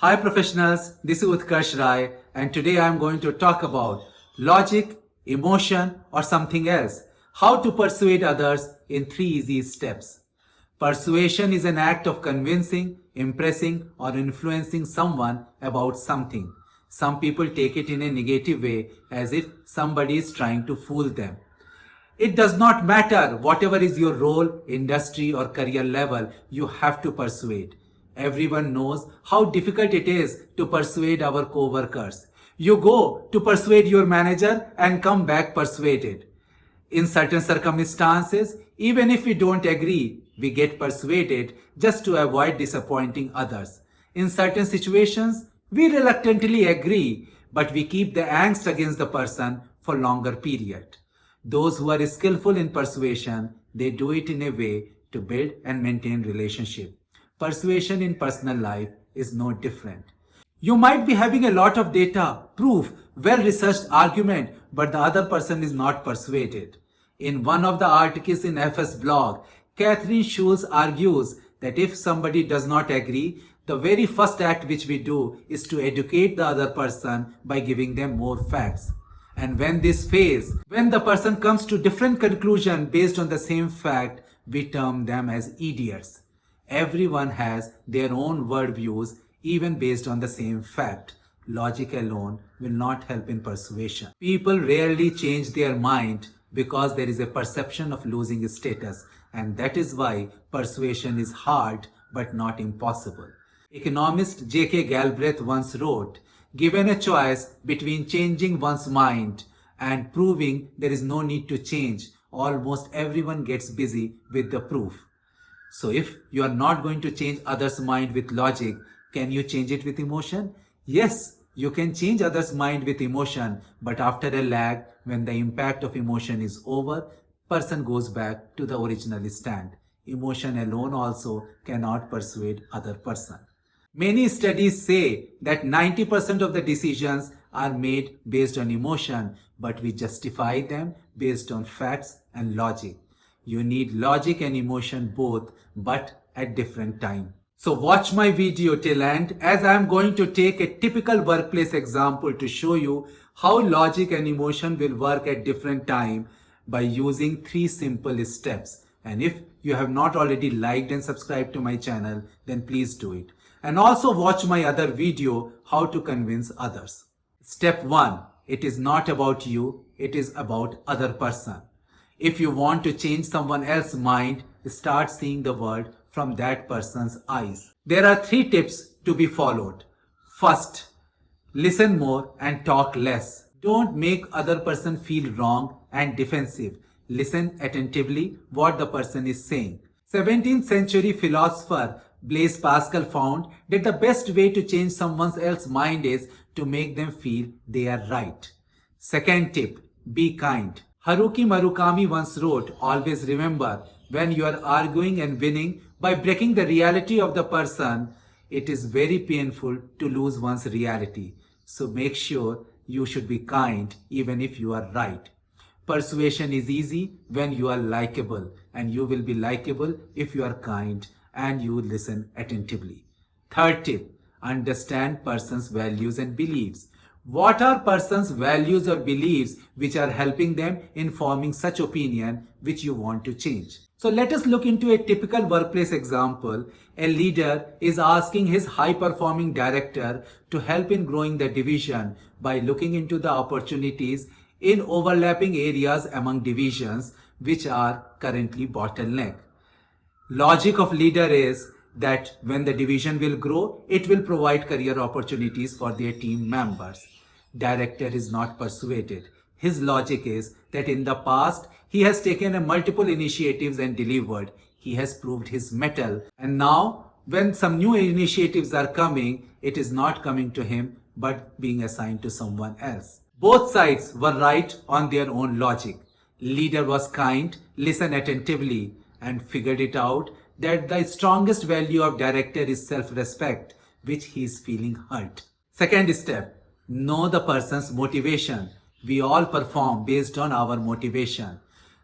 Hi professionals, this is Utkarsh Rai and today I am going to talk about logic, emotion or something else. How to persuade others in 3 easy steps. Persuasion is an act of convincing, impressing or influencing someone about something. Some people take it in a negative way as if somebody is trying to fool them. It does not matter whatever is your role, industry or career level, you have to persuade. Everyone knows how difficult it is to persuade our co-workers. You go to persuade your manager and come back persuaded. In certain circumstances, even if we don't agree, we get persuaded just to avoid disappointing others. In certain situations, we reluctantly agree, but we keep the angst against the person for longer period. Those who are skillful in persuasion, they do it in a way to build and maintain relationship. Persuasion in personal life is no different. You might be having a lot of data, proof, well-researched argument, but the other person is not persuaded. In one of the articles in FS blog, Catherine Schulz argues that if somebody does not agree, the very first act which we do is to educate the other person by giving them more facts. And when this fails, when the person comes to different conclusion based on the same fact, we term them as idiots. Everyone has their own worldviews even based on the same fact. Logic alone will not help in persuasion. People rarely change their mind because there is a perception of losing status, and that is why persuasion is hard but not impossible. Economist J.K. Galbraith once wrote, "Given a choice between changing one's mind and proving there is no need to change, almost everyone gets busy with the proof." So if you are not going to change others' mind with logic, can you change it with emotion? Yes, you can change others' mind with emotion, but after a lag, when the impact of emotion is over, person goes back to the original stand. Emotion alone also cannot persuade other person. Many studies say that 90% of the decisions are made based on emotion, but we justify them based on facts and logic. You need logic and emotion both, but at different time. So watch my video till end as I am going to take a typical workplace example to show you how logic and emotion will work at different time by using 3 simple steps. And if you have not already liked and subscribed to my channel, then please do it. And also watch my other video, how to convince others. Step 1. It is not about you, it is about other person. If you want to change someone else's mind, start seeing the world from that person's eyes. There are 3 tips to be followed. First, listen more and talk less. Don't make other person feel wrong and defensive. Listen attentively what the person is saying. 17th century philosopher Blaise Pascal found that the best way to change someone else's mind is to make them feel they are right. Second tip, be kind. Haruki Murakami once wrote, "Always remember, when you are arguing and winning by breaking the reality of the person, it is very painful to lose one's reality. So make sure you should be kind even if you are right." Persuasion is easy when you are likable, and you will be likable if you are kind and you listen attentively. Third tip, understand person's values and beliefs. What are person's values or beliefs which are helping them in forming such opinion which you want to change? So let us look into a typical workplace example. A leader is asking his high-performing director to help in growing the division by looking into the opportunities in overlapping areas among divisions which are currently bottleneck. Logic of leader is that when the division will grow, it will provide career opportunities for their team members. Director is not persuaded. His logic is that in the past, he has taken multiple initiatives and delivered. He has proved his mettle. And now, when some new initiatives are coming, it is not coming to him, but being assigned to someone else. Both sides were right on their own logic. Leader was kind, listened attentively, and figured it out that the strongest value of director is self-respect, which he is feeling hurt. Second step, know the person's motivation. We all perform based on our motivation.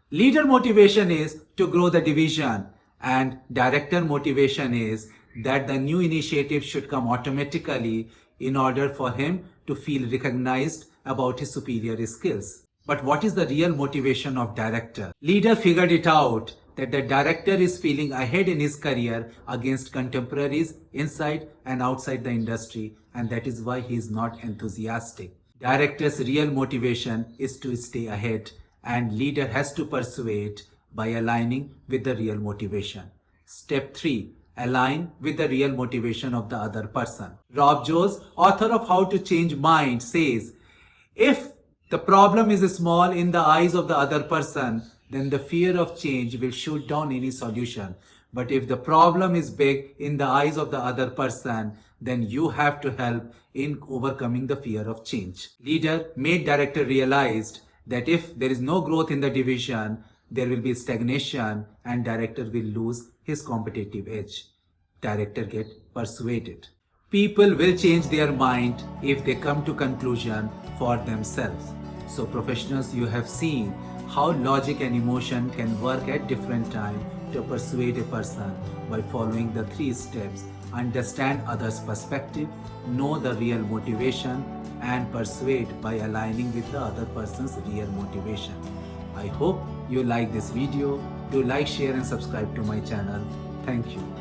Leader motivation is to grow the division, and director motivation is that the new initiative should come automatically in order for him to feel recognized about his superior skills. But what is the real motivation of director? Leader figured it out that the director is feeling ahead in his career against contemporaries inside and outside the industry, and that is why he is not enthusiastic. Director's real motivation is to stay ahead, and leader has to persuade by aligning with the real motivation. Step 3. Align with the real motivation of the other person. Rob Jones, author of How to Change Mind, says, if the problem is small in the eyes of the other person, then the fear of change will shoot down any solution. But if the problem is big in the eyes of the other person, then you have to help in overcoming the fear of change. Leader made director realized that if there is no growth in the division, there will be stagnation and director will lose his competitive edge. Director get persuaded. People will change their mind if they come to conclusion for themselves. So professionals, you have seen how logic and emotion can work at different times to persuade a person by following the 3 steps. Understand others' perspective, know the real motivation, and persuade by aligning with the other person's real motivation. I hope you like this video. Do like, share and subscribe to my channel. Thank you.